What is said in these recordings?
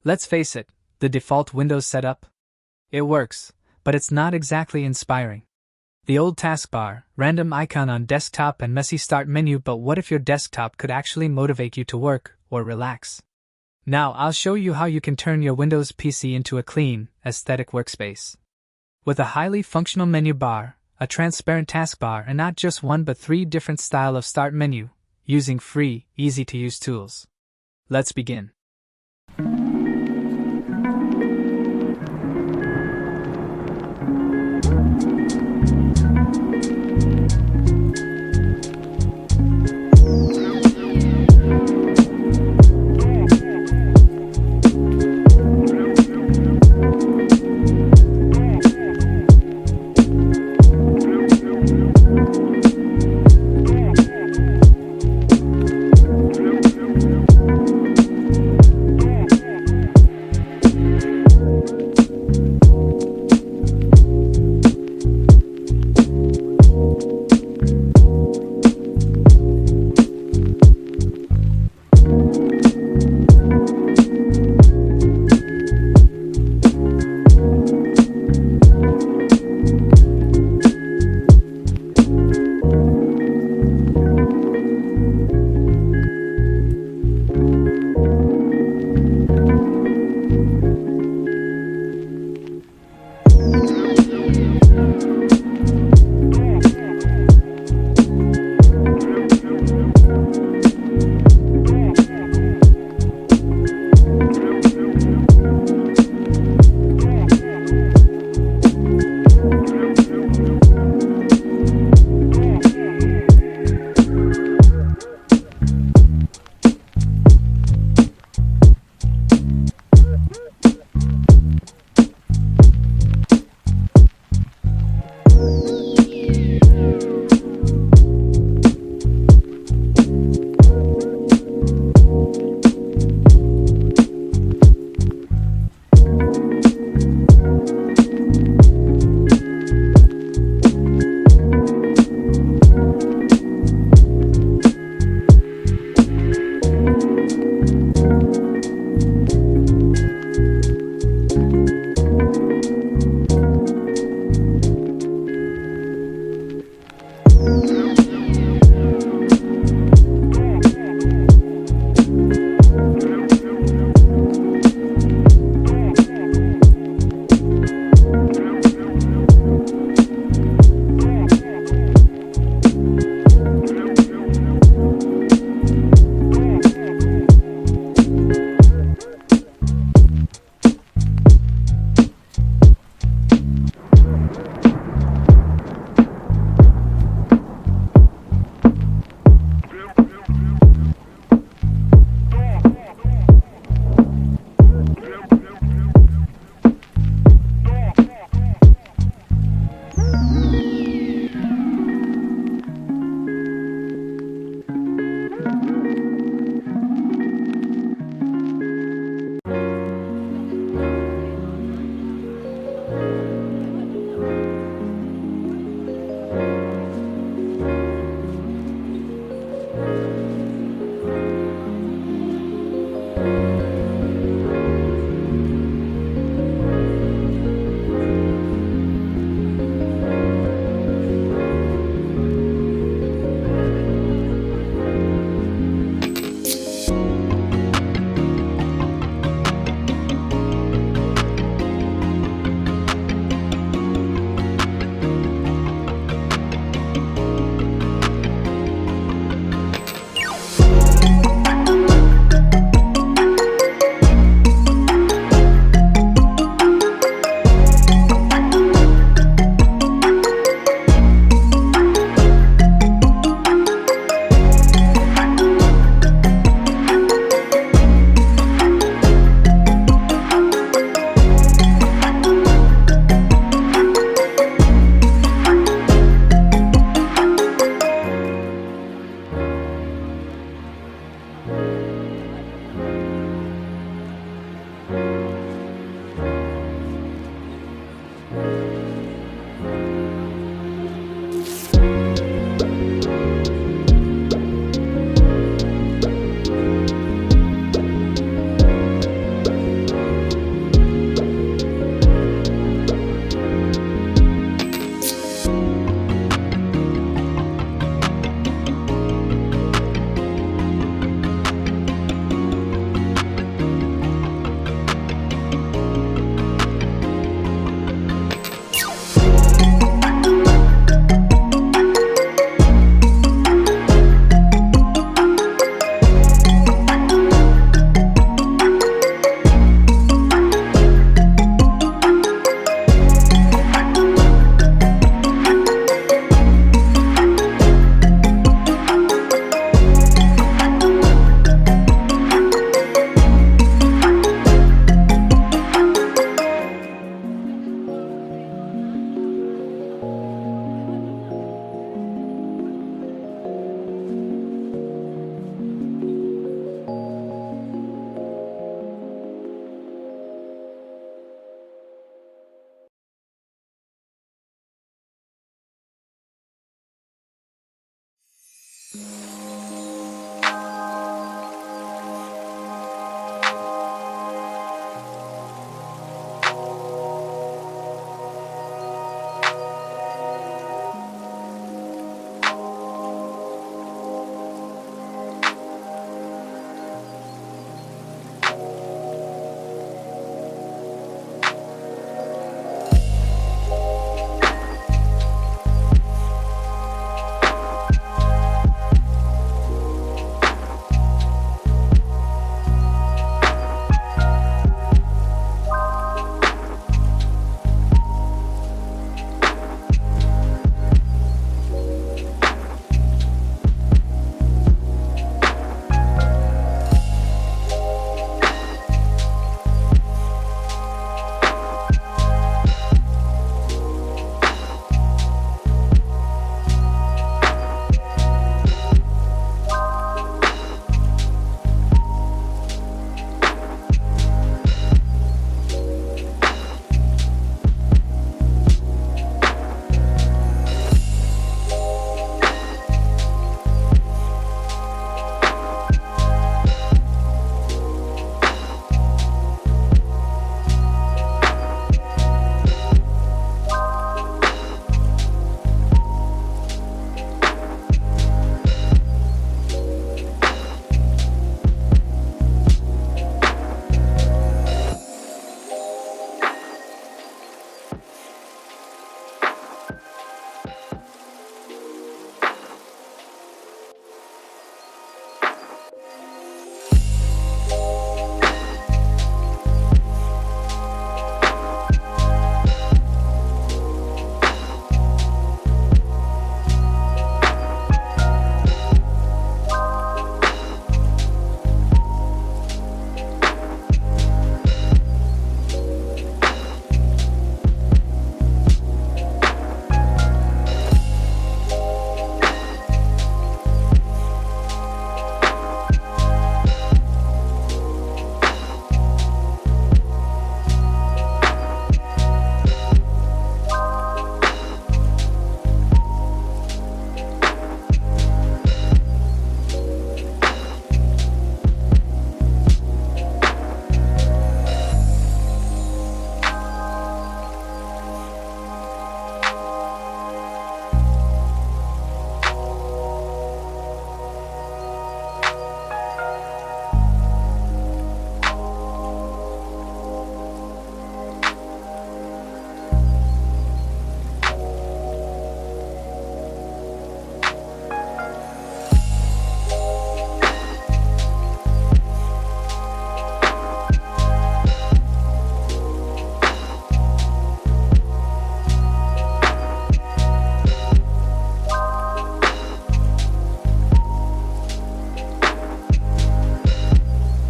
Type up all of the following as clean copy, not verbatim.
Let's face it, the default Windows setup? It works, but it's not exactly inspiring. The old taskbar, random icon on desktop and messy start menu, but what if your desktop could actually motivate you to work or relax? Now I'll show you how you can turn your Windows PC into a clean, aesthetic workspace. With a highly functional menu bar, a transparent taskbar, and not just one but 3 different styles of start menu, using free, easy-to-use tools. Let's begin.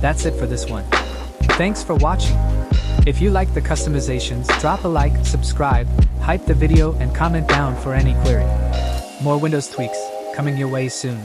That's it for this one. Thanks for watching. If you like the customizations, drop a like, subscribe, hype the video and comment down for any query. More Windows tweaks coming your way soon.